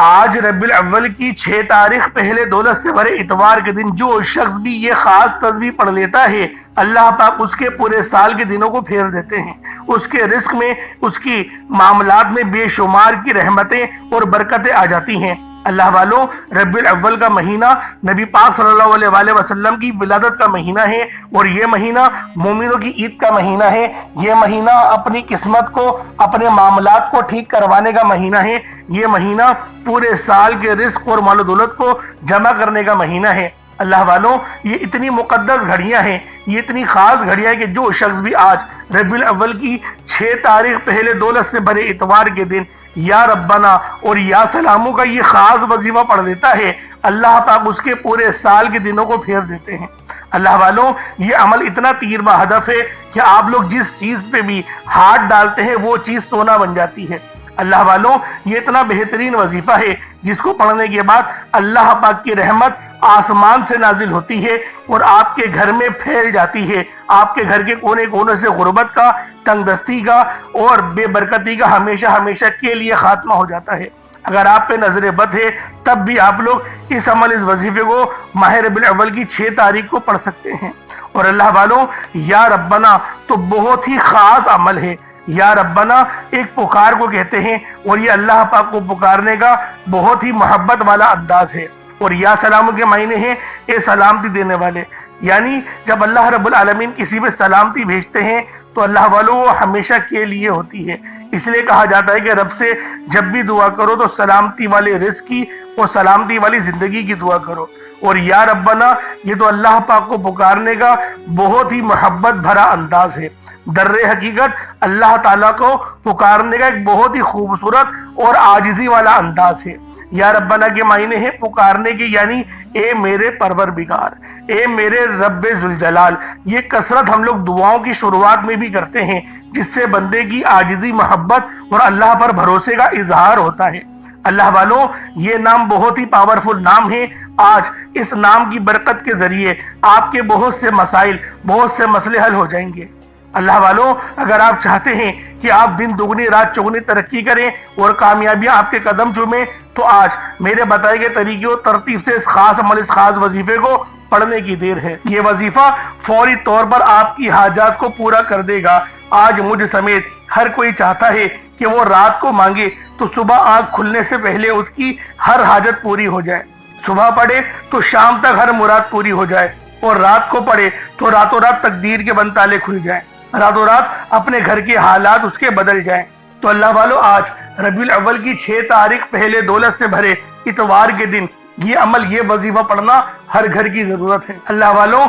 آج ربیع الاول کی 6 تاریخ پہلے دولت سے بھرے اتوار کے دن جو شخص بھی یہ خاص تسبیح پڑھ لیتا ہے، اللہ پاک اس کے پورے سال کے دنوں کو پھیر دیتے ہیں۔ اس کے رزق میں، اس کی معاملات میں بے شمار کی رحمتیں اور برکتیں آ جاتی ہیں۔ اللہ والوں، ربیع الاول کا مہینہ نبی پاک صلی اللہ علیہ وآلہ وسلم کی ولادت کا مہینہ ہے، اور یہ مہینہ مومنوں کی عید کا مہینہ ہے۔ یہ مہینہ اپنی قسمت کو، اپنے معاملات کو ٹھیک کروانے کا مہینہ ہے۔ یہ مہینہ پورے سال کے رزق اور مال و دولت کو جمع کرنے کا مہینہ ہے۔ اللہ والوں، یہ اتنی مقدس گھڑیاں ہیں، یہ اتنی خاص گھڑیاں ہیں کہ جو شخص بھی آج ربیع الاول کی 6 تاریخ پہلے دولت سے بھرے اتوار کے دن یا ربنا اور یا سلاموں کا یہ خاص وظیفہ پڑھ لیتا ہے، اللہ پاک اس کے پورے سال کے دنوں کو پھیر دیتے ہیں۔ اللہ والوں، یہ عمل اتنا تیر بہدف ہے کہ آپ لوگ جس چیز پہ بھی ہاتھ ڈالتے ہیں وہ چیز سونا بن جاتی ہے۔ اللہ والوں، یہ اتنا بہترین وظیفہ ہے جس کو پڑھنے کے بعد اللہ پاک کی رحمت آسمان سے نازل ہوتی ہے اور آپ کے گھر میں پھیل جاتی ہے۔ آپ کے گھر کے کونے کونے سے غربت کا، تنگ دستی کا اور بے برکتی کا ہمیشہ ہمیشہ کے لیے خاتمہ ہو جاتا ہے۔ اگر آپ پہ نظر بد ہے تب بھی آپ لوگ اس وظیفے کو ماہ ربیع الاول کی 6 تاریخ کو پڑھ سکتے ہیں۔ اور اللہ والوں، یا ربنا تو بہت ہی خاص عمل ہے۔ یا ربنا ایک پکار کو کہتے ہیں، اور یہ اللہ پاک کو پکارنے کا بہت ہی محبت والا انداز ہے۔ اور یا سلام کے معنی ہیں اے سلامتی دینے والے، یعنی جب اللہ رب العالمین کسی پہ سلامتی بھیجتے ہیں تو اللہ والوں وہ ہمیشہ کے لیے ہوتی ہے۔ اس لیے کہا جاتا ہے کہ رب سے جب بھی دعا کرو تو سلامتی والے رزق کی اور سلامتی والی زندگی کی دعا کرو۔ اور یا ربنا یہ تو اللہ پاک کو پکارنے کا بہت ہی محبت بھرا انداز ہے۔ در حقیقت اللہ تعالیٰ کو پکارنے کا ایک بہت ہی خوبصورت اور عاجزی والا انداز ہے۔ یا ربنا کے معنی ہے پکارنے کے، یعنی اے میرے پروردگار، اے میرے رب ذوالجلال۔ یہ کثرت ہم لوگ دعاؤں کی شروعات میں بھی کرتے ہیں، جس سے بندے کی عاجزی، محبت اور اللہ پر بھروسے کا اظہار ہوتا ہے۔ اللہ والوں، یہ نام بہت ہی پاورفل نام ہے۔ آج اس نام کی برکت کے ذریعے آپ کے بہت سے مسائل، بہت سے مسئلے حل ہو جائیں گے۔ اللہ والوں، اگر آپ چاہتے ہیں کہ آپ دن دگنی رات چگنی ترقی کریں اور کامیابیاں آپ کے قدم چومیں، تو آج میرے بتائے گئے طریقے و ترتیب سے اس خاص عمل، اس خاص وظیفے کو پڑھنے کی دیر ہے۔ یہ وظیفہ فوری طور پر آپ کی حاجات کو پورا کر دے گا۔ آج مجھ سمیت ہر کوئی چاہتا ہے کہ وہ رات کو مانگے تو صبح آنکھ کھلنے سے پہلے اس کی ہر حاجت پوری ہو جائے۔ صبح پڑھے تو شام تک ہر مراد پوری ہو جائے، اور رات کو پڑھے تو راتوں رات تقدیر کے بند تالے کھل جائیں، راتوں رات اپنے گھر کے حالات اس کے بدل جائیں۔ تو اللہ والوں، آج ربیع الاول کی 6 تاریخ پہلے دولت سے بھرے اتوار کے دن یہ عمل، یہ وظیفہ پڑھنا ہر گھر کی ضرورت ہے۔ اللہ والوں،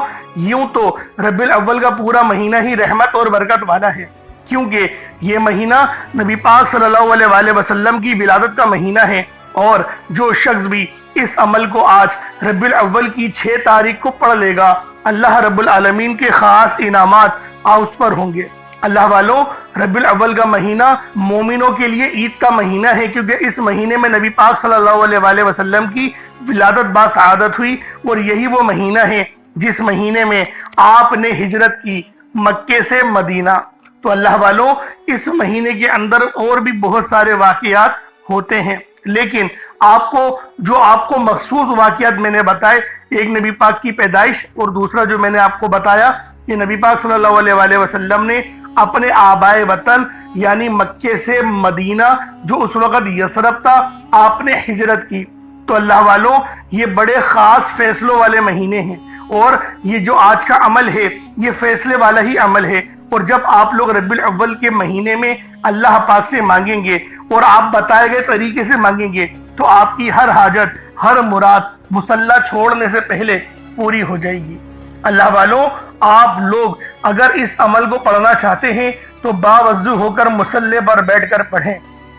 یوں تو ربیع الاول کا پورا مہینہ ہی رحمت اور برکت والا ہے، کیونکہ یہ مہینہ نبی پاک صلی اللہ علیہ وآلہ وسلم کی ولادت کا مہینہ ہے، اور جو شخص بھی اس عمل کو آج ربیع الاول کی 6 تاریخ کو پڑھ لے گا، اللہ رب العالمین کے خاص انعامات اس پر ہوں گے۔ اللہ والوں، ربیع الاول کا مہینہ مومنوں کے لیے عید کا مہینہ ہے، کیونکہ اس مہینے میں نبی پاک صلی اللہ علیہ وآلہ وسلم کی ولادت باسعادت ہوئی، اور یہی وہ مہینہ ہے جس مہینے میں آپ نے ہجرت کی مکے سے مدینہ۔ تو اللہ والوں، اس مہینے کے اندر اور بھی بہت سارے واقعات ہوتے ہیں، لیکن آپ کو مخصوص واقعات میں نے بتائے، ایک نبی پاک کی پیدائش، اور دوسرا جو میں نے آپ کو بتایا کہ نبی پاک صلی اللہ علیہ وآلہ وسلم نے اپنے آبائے وطن یعنی مکے سے مدینہ، جو اس وقت یثرب تھا، آپ نے ہجرت کی۔ تو اللہ والوں، یہ بڑے خاص فیصلوں والے مہینے ہیں، اور یہ جو آج کا عمل ہے یہ فیصلے والا ہی عمل ہے۔ اور جب آپ لوگ ربیع الاول کے مہینے میں اللہ پاک سے مانگیں گے اور آپ بتائے گئے طریقے سے مانگیں گے تو آپ کی ہر حاجت، ہر مراد مصلی چھوڑنے سے پہلے پوری ہو جائے گی۔ اللہ والوں، آپ لوگ اگر اس عمل کو پڑھنا چاہتے ہیں تو باوضو ہو کر مصلی پر بیٹھ کر پڑھیں،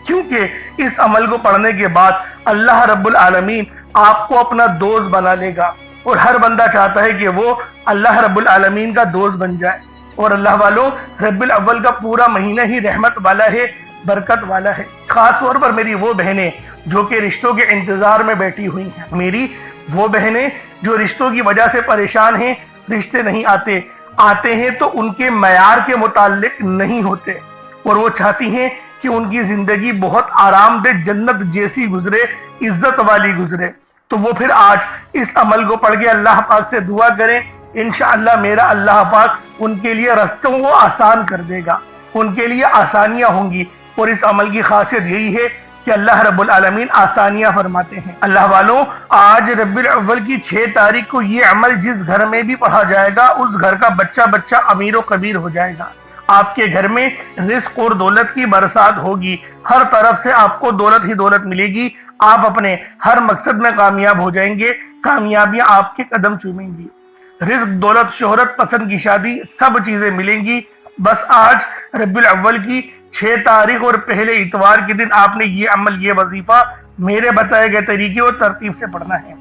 کیونکہ اس عمل کو پڑھنے کے بعد اللہ رب العالمین آپ کو اپنا دوست بنا لے گا، اور ہر بندہ چاہتا ہے کہ وہ اللہ رب العالمین کا دوست بن جائے۔ اور اللہ والوں، ربیع الاول کا پورا مہینہ ہی رحمت والا ہے، برکت والا ہے۔ خاص طور پر میری وہ بہنیں جو کہ رشتوں کے انتظار میں بیٹھی ہوئی ہیں، میری وہ بہنیں جو رشتوں کی وجہ سے پریشان ہیں، رشتے نہیں آتے ہیں تو ان کے معیار کے متعلق نہیں ہوتے، اور وہ چاہتی ہیں کہ کہ ان کی زندگی بہت آرام دہ جنت جیسی گزرے، عزت والی گزرے، تو وہ پھر آج اس عمل کو پڑھ کے اللہ پاک سے دعا کریں، انشاءاللہ میرا اللہ پاک ان کے لیے رستوں کو آسان کر دے گا، ان کے لیے آسانیاں ہوں گی۔ اور اس عمل کی خاصیت یہی ہے کہ اللہ رب العالمین آسانیاں فرماتے ہیں۔ اللہ والوں، آج ربیع الاول کی 6 تاریخ کو یہ عمل جس گھر میں بھی پڑھا جائے گا اس گھر کا بچہ امیر و کبیر ہو جائے گا۔ آپ کے گھر میں رزق اور دولت کی برسات ہوگی، ہر طرف سے آپ کو دولت ہی دولت ملے گی، آپ اپنے ہر مقصد میں کامیاب ہو جائیں گے، کامیابیاں آپ کے قدم چومیں گی، رزق، دولت، شہرت، پسند کی شادی، سب چیزیں ملیں گی۔ بس آج ربیع الاول کی 6 تاریخ اور پہلے اتوار کے دن آپ نے یہ عمل، یہ وظیفہ میرے بتائے گئے طریقے اور ترتیب سے پڑھنا ہے۔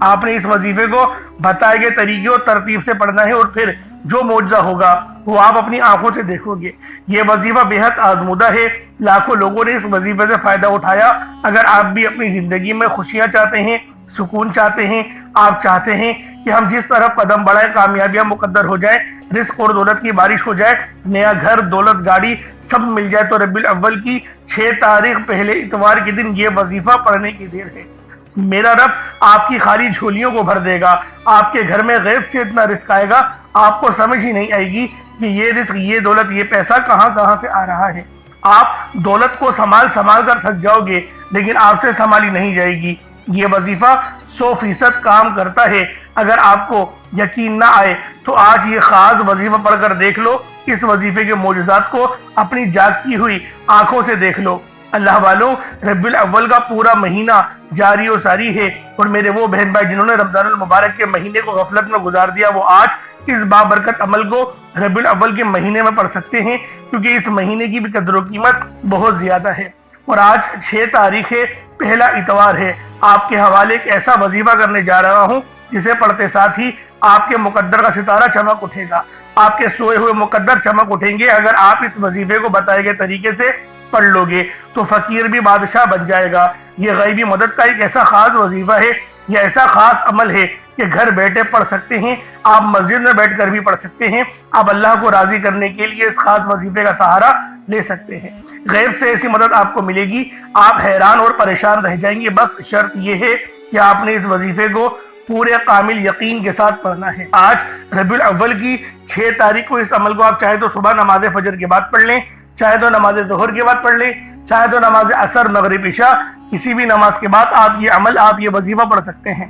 آپ نے اس وظیفے کو بتائے گئے طریقے اور ترتیب سے پڑھنا ہے، اور پھر جو معجزہ ہوگا وہ آپ اپنی آنکھوں سے دیکھو گے۔ یہ وظیفہ بے حد آزمودہ ہے، لاکھوں لوگوں نے اس وظیفے سے فائدہ اٹھایا۔ اگر آپ بھی اپنی زندگی میں خوشیاں چاہتے ہیں، سکون چاہتے ہیں، آپ چاہتے ہیں کہ ہم جس طرف قدم بڑھائیں کامیابیاں مقدر ہو جائیں، رزق اور دولت کی بارش ہو جائے، نیا گھر، دولت، گاڑی سب مل جائے، تو ربیع الاول کی 6 تاریخ پہلے اتوار کے دن یہ وظیفہ پڑھنے کی دیر ہے۔ میرا رب آپ کی خالی جھولیوں کو بھر دے گا، آپ کے گھر میں غیب سے اتنا رزق آئے گا، آپ کو سمجھ ہی نہیں آئے گی کہ یہ رزق، یہ دولت، یہ پیسہ کہاں سے آ رہا ہے۔ آپ دولت کو سنبھال کر تھک جاؤ گے، لیکن آپ سے سنبھالی نہیں جائے گی۔ یہ وظیفہ 100% کام کرتا ہے۔ اگر آپ کو یقین نہ آئے تو آج یہ خاص وظیفہ پڑھ کر دیکھ لو، اس وظیفے کے معجزات کو اپنی جاگتی ہوئی آنکھوں سے دیکھ لو۔ اللہ والوں، ربیع الاول کا پورا مہینہ جاری و ساری ہے، اور میرے وہ بہن بھائی جنہوں نے رمضان المبارک کے مہینے کو غفلت میں گزار دیا، وہ آج اس بابرکت عمل کو ربیع الاول کے مہینے میں پڑھ سکتے ہیں، کیونکہ اس مہینے کی بھی قدر و قیمت بہت زیادہ ہے۔ اور آج 6 تاریخ ہے، پہلا اتوار ہے۔ آپ کے حوالے ایک ایسا وظیفہ کرنے جا رہا ہوں جسے پڑھتے ساتھ ہی آپ کے مقدر کا ستارہ چمک اٹھے گا، آپ کے سوئے ہوئے مقدر چمک اٹھیں گے۔ اگر آپ اس وظیفے کو بتائے گئے طریقے سے پڑھ لو گے تو فقیر بھی بادشاہ بن جائے گا۔ یہ غیبی مدد کا ایک ایسا خاص وظیفہ ہے، یہ ایسا خاص عمل ہے کہ گھر بیٹھے پڑھ سکتے ہیں، آپ مسجد میں بیٹھ کر بھی پڑھ سکتے ہیں، آپ اللہ کو راضی کرنے کے لیے اس خاص وظیفے کا سہارا لے سکتے ہیں۔ غیب سے ایسی مدد آپ کو ملے گی، آپ حیران اور پریشان رہ جائیں گے۔ بس شرط یہ ہے کہ آپ نے اس وظیفے کو پورے کامل یقین کے ساتھ پڑھنا ہے۔ آج ربیع الاول کی 6 تاریخ کو اس عمل کو آپ چاہے تو صبح نماز فجر کے بعد پڑھ لیں، چاہے تو نماز ظہر کے بعد پڑھ لیں، چاہے تو نماز عصر، مغرب، عشاء، کسی بھی نماز کے بعد آپ یہ عمل، آپ یہ وظیفہ پڑھ سکتے ہیں۔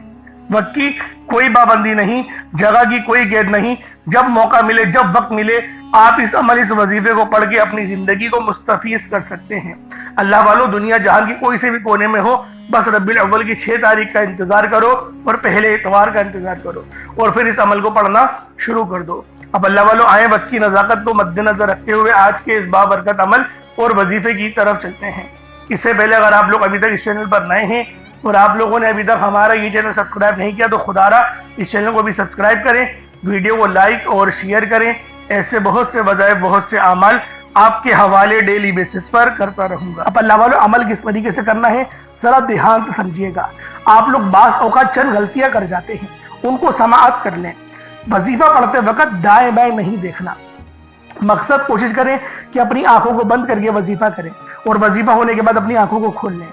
وقت کی کوئی پابندی نہیں، جگہ کی کوئی قید نہیں، جب موقع ملے، جب وقت ملے، آپ اس عمل، اس وظیفے کو پڑھ کے اپنی زندگی کو مستفیض کر سکتے ہیں۔ اللہ والوں، دنیا جہان کی کوئی سے بھی کونے میں ہو، بس ربیع الاول کی 6 تاریخ کا انتظار کرو اور پہلے اتوار کا انتظار کرو، اور پھر اس عمل کو پڑھنا شروع کر دو۔ اب اللہ والوں، آئیں وقت کی نزاکت کو مد نظر رکھتے ہوئے آج کے اس بابرکت عمل اور وظیفے کی طرف چلتے ہیں۔ اس سے پہلے اگر آپ لوگ ابھی تک اس چینل پر نئے ہیں اور آپ لوگوں نے ابھی تک ہمارا یہ چینل سبسکرائب نہیں کیا تو خدا را اس چینل کو بھی سبسکرائب کریں، ویڈیو کو لائک اور شیئر کریں۔ ایسے بہت سے وظائف، بہت سے اعمال آپ کے حوالے ڈیلی بیسس پر کرتا رہوں گا۔ اب اللہ والوں، عمل کس طریقے سے کرنا ہے ذرا دھیان سے سمجھیے گا۔ آپ لوگ بعض اوقات چند غلطیاں کر جاتے ہیں، ان کو سماعت کر لیں۔ وظیفہ پڑھتے وقت دائیں بائیں نہیں دیکھنا، مقصد کوشش کریں کہ اپنی آنکھوں کو بند کر کے وظیفہ کریں، اور وظیفہ ہونے کے بعد اپنی آنکھوں کو کھول لیں۔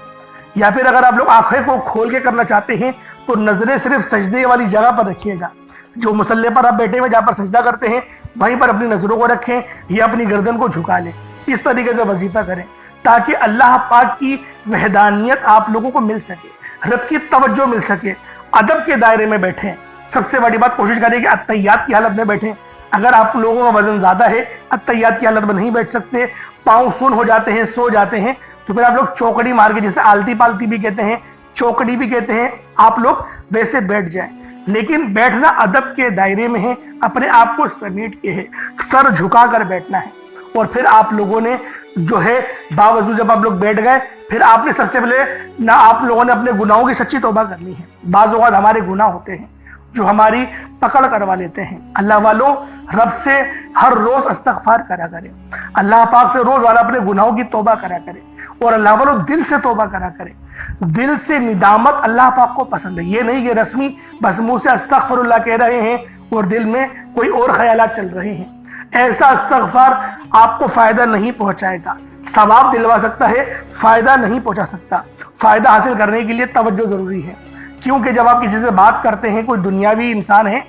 یا پھر اگر آپ لوگ آنکھیں کو کھول کے کرنا چاہتے ہیں تو نظریں صرف سجدے والی جگہ پر رکھیے گا، جو مصلی پر آپ بیٹھے ہوئے جہاں پر سجدہ کرتے ہیں وہیں پر اپنی نظروں کو رکھیں یا اپنی گردن کو جھکا لیں۔ اس طریقے سے وظیفہ کریں تاکہ اللہ پاک کی وحدانیت آپ لوگوں کو مل سکے، رب کی توجہ مل سکے۔ ادب کے دائرے میں بیٹھیں۔ سب سے بڑی بات، کوشش کریں کہ اتحیات کی حالت میں بیٹھیں۔ اگر آپ لوگوں کا وزن زیادہ ہے، اتحیات کی حالت میں نہیں بیٹھ سکتے، پاؤں سن ہو جاتے ہیں، سو جاتے ہیں، تو پھر آپ لوگ چوکڑی مار کے، جسے آلتی پالتی بھی کہتے ہیں، چوکڑی بھی کہتے ہیں، آپ لوگ ویسے بیٹھ جائیں۔ لیکن بیٹھنا ادب کے دائرے میں ہے، اپنے آپ کو سمیٹ کے ہے، سر جھکا کر بیٹھنا ہے۔ اور پھر آپ لوگوں نے جو ہے باوضو جب آپ لوگ بیٹھ گئے، پھر آپ نے سب سے پہلے نہ آپ لوگوں نے اپنے گناہوں کی سچی توبہ کرنی ہے۔ بعض اوقات ہمارے گناہ ہوتے ہیں جو ہماری پکڑ کروا لیتے ہیں۔ اللہ والوں، رب سے ہر روز استغفار کرا کریں، اللہ پاک سے روز والا اپنے گناہوں کی توبہ کرا کریں، اور اللہ والوں دل سے توبہ کرا کریں۔ دل سے ندامت اللہ پاک کو پسند ہے، یہ نہیں کہ رسمی بس منہ سے استغفر اللہ کہہ رہے ہیں اور دل میں کوئی اور خیالات چل رہے ہیں۔ ایسا استغفار آپ کو فائدہ نہیں پہنچائے گا، ثواب دلوا سکتا ہے، فائدہ نہیں پہنچا سکتا۔ فائدہ حاصل کرنے کے لیے توجہ ضروری ہے، کیونکہ جب آپ کسی سے بات کرتے ہیں، کوئی دنیاوی انسان ہے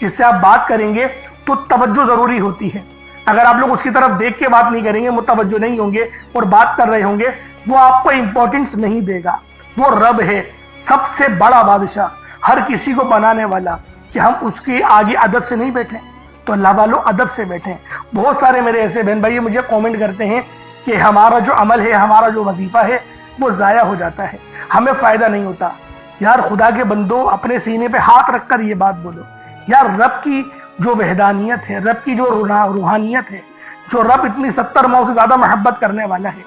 جس سے آپ بات کریں گے تو توجہ ضروری ہوتی ہے۔ اگر آپ لوگ اس کی طرف دیکھ کے بات نہیں کریں گے، متوجہ نہیں ہوں گے اور بات کر رہے ہوں گے، وہ آپ کو امپورٹنس نہیں دے گا۔ وہ رب ہے، سب سے بڑا بادشاہ، ہر کسی کو بنانے والا، کہ ہم اس کے آگے ادب سے نہیں بیٹھیں۔ تو اللہ والوں ادب سے بیٹھیں۔ بہت سارے میرے ایسے بہن بھائی مجھے کومنٹ کرتے ہیں کہ ہمارا جو عمل ہے، ہمارا جو وظیفہ ہے وہ ضائع ہو جاتا ہے، ہمیں فائدہ نہیں ہوتا۔ یار خدا کے بندو، اپنے سینے پہ ہاتھ رکھ کر یہ بات بولو، یار رب کی جو وحدانیت ہے، رب کی جو روحانیت ہے، جو رب اتنی 70 ماؤں سے زیادہ محبت کرنے والا ہے،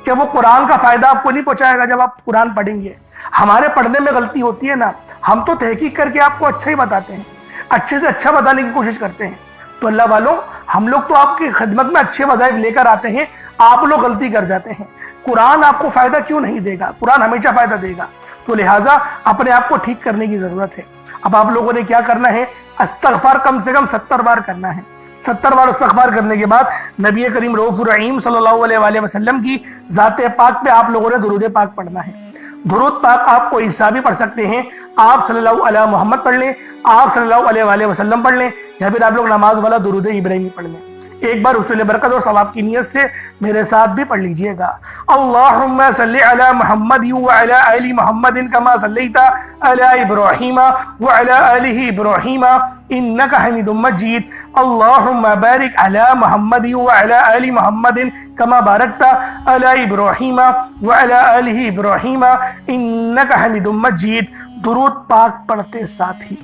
کہ وہ قرآن کا فائدہ آپ کو نہیں پہنچائے گا جب آپ قرآن پڑھیں گے۔ ہمارے پڑھنے میں غلطی ہوتی ہے نا، ہم تو تحقیق کر کے آپ کو اچھا ہی بتاتے ہیں، اچھے سے اچھا بتانے کی کوشش کرتے ہیں۔ تو اللہ والوں، ہم لوگ تو آپ کی خدمت میں اچھے وظائف لے کر آتے ہیں، آپ لوگ غلطی کر جاتے ہیں۔ قرآن آپ کو فائدہ کیوں نہیں دے گا؟ قرآن ہمیشہ فائدہ دے گا۔ تو لہٰذا اپنے آپ کو ٹھیک کرنے کی ضرورت ہے۔ اب آپ لوگوں نے کیا کرنا ہے؟ استغفار کم سے کم 70 بار کرنا ہے۔ 70 بار استغفار کرنے کے بعد نبی کریم رؤوف الرحیم صلی اللہ علیہ وآلہ وسلم کی ذات پاک پہ آپ لوگوں نے درود پاک پڑھنا ہے۔ درود پاک آپ کو عیسیٰ بھی پڑھ سکتے ہیں، آپ صلی اللہ علیہ محمد پڑھ لیں، آپ صلی اللہ علیہ وآلہ وسلم پڑھ لیں، یا پھر آپ لوگ نماز والا درود ابراہیمی پڑھ لیں۔ ایک بار حصول برکت اور ثواب کی نیت سے میرے ساتھ بھی پڑھ لیجئے گا۔ اللہم صلی علی محمد وعلی آل محمد کما صلیت علی ابراہیم وعلی آل ابراہیم انک حمید مجید۔ اللہم بارک علی محمد وعلی آل محمد کما بارکت علی ابراہیم وعلی آل ابراہیم انک حمید مجید۔ درود پاک پڑھتے ساتھ ہی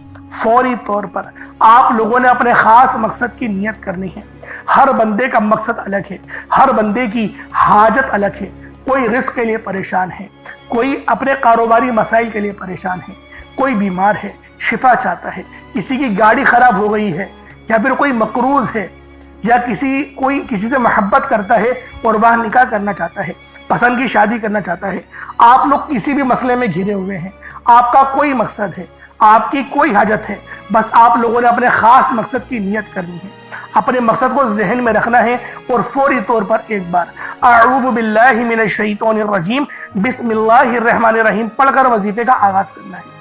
فوری طور پر آپ لوگوں نے اپنے خاص مقصد کی نیت کرنی ہے۔ ہر بندے کا مقصد الگ ہے، ہر بندے کی حاجت الگ ہے۔ کوئی رزق کے لیے پریشان ہے، کوئی اپنے کاروباری مسائل کے لیے پریشان ہے، کوئی بیمار ہے، شفا چاہتا ہے، کسی کی گاڑی خراب ہو گئی ہے، یا پھر کوئی مقروض ہے، یا کوئی کسی سے محبت کرتا ہے اور وہ نکاح کرنا چاہتا ہے، پسند کی شادی کرنا چاہتا ہے۔ آپ لوگ کسی بھی مسئلے میں گھرے ہوئے ہیں، آپ کا کوئی مقصد ہے، آپ کی کوئی حاجت ہے، بس آپ لوگوں نے اپنے خاص مقصد کی نیت کرنی ہے، اپنے مقصد کو ذہن میں رکھنا ہے، اور فوری طور پر ایک بار اعوذ باللہ من الشیطان الرجیم بسم اللہ الرحمن الرحیم پڑھ کر وظیفے کا آغاز کرنا ہے۔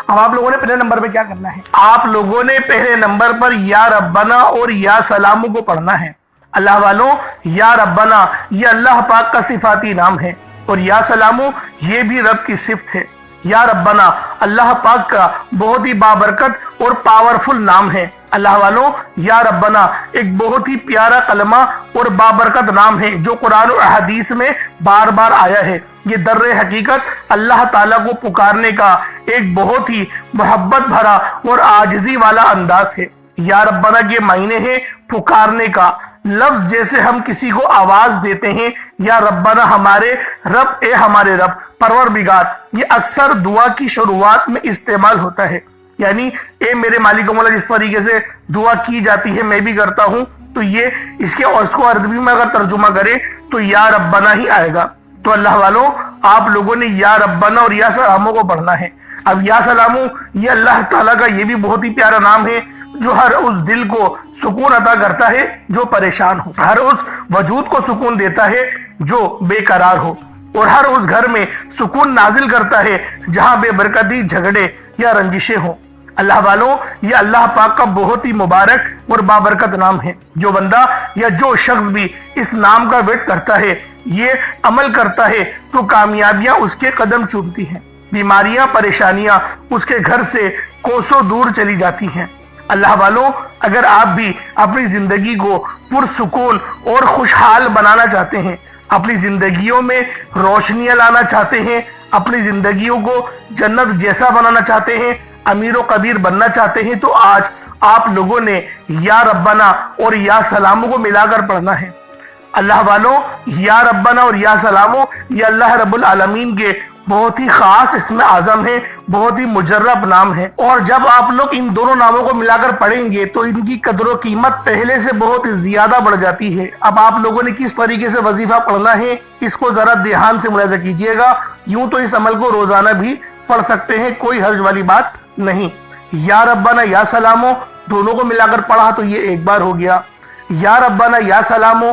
اب آپ لوگوں نے پہلے نمبر پہ کیا کرنا ہے؟ آپ لوگوں نے پہلے نمبر پر یا ربنا اور یا سلامو کو پڑھنا ہے۔ اللہ والوں، یا ربنا یہ اللہ پاک کا صفاتی نام ہے، اور یا سلامو یہ بھی رب کی صفت ہے۔ یا ربنا اللہ پاک کا بہت ہی بابرکت اور پاورفل نام ہے۔ اللہ والوں، یا ربنا ایک بہت ہی پیارا کلمہ اور بابرکت نام ہے، جو قرآن و احادیث میں بار بار آیا ہے۔ یہ در حقیقت اللہ تعالیٰ کو پکارنے کا ایک بہت ہی محبت بھرا اور عاجزی والا انداز ہے۔ یا ربنا کے معنی ہے پکارنے کا لفظ، جیسے ہم کسی کو آواز دیتے ہیں یا ربنا ہمارے رب، اے ہمارے رب، پروردگار، یہ اکثر دعا کی شروعات میں استعمال ہوتا ہے۔ یعنی اے میرے مالک و مولا، جس طریقے سے دعا کی جاتی ہے میں بھی کرتا ہوں، تو یہ اس کو عربی میں اگر ترجمہ کرے تو یا ربنا ہی آئے گا۔ تو اللہ والوں، آپ لوگوں نے یا ربنا اور یا سلامو کو پڑھنا ہے۔ اب یا سلامو یہ اللہ تعالیٰ کا یہ بھی بہت ہی پیارا نام ہے، جو ہر اس دل کو سکون عطا کرتا ہے جو پریشان ہو، ہر اس وجود کو سکون دیتا ہے جو بے قرار ہو، اور ہر اس گھر میں سکون نازل کرتا ہے جہاں بے برکتی، جھگڑے یا رنجشیں ہوں۔ اللہ والوں، یہ اللہ پاک کا بہت ہی مبارک اور بابرکت نام ہے۔ جو بندہ یا جو شخص بھی اس نام کا ورد کرتا ہے، یہ عمل کرتا ہے، تو کامیابیاں اس کے قدم چومتی ہیں، بیماریاں، پریشانیاں اس کے گھر سے کوسوں دور چلی جاتی ہیں۔ اللہ والوں، اگر آپ بھی اپنی زندگی کو پرسکون اور خوشحال بنانا چاہتے ہیں، اپنی زندگیوں میں روشنیاں لانا چاہتے ہیں، اپنی زندگیوں کو جنت جیسا بنانا چاہتے ہیں، امیر و کبیر بننا چاہتے ہیں، تو آج آپ لوگوں نے یا ربنا اور یا سلامو کو ملا کر پڑھنا ہے۔ اللہ والوں، یا ربنا اور یا سلامو یہ اللہ رب العالمین کے بہت ہی خاص اسم اعظم ہے، بہت ہی مجرب نام ہے، اور جب آپ لوگ ان دونوں ناموں کو ملا کر پڑھیں گے تو ان کی قدر و قیمت پہلے سے بہت زیادہ بڑھ جاتی ہے۔ اب آپ لوگوں نے کس طریقے سے وظیفہ پڑھنا ہے، اس کو ذرا دھیان سے ملاحظہ کیجئے گا۔ یوں تو اس عمل کو روزانہ بھی پڑھ سکتے ہیں، کوئی حرج والی بات نہیں۔ یا ربنا یا سلامو دونوں کو ملا کر پڑھا تو یہ ایک بار ہو گیا، یا ربنا یا سلامو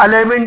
11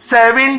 7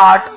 8,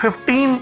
15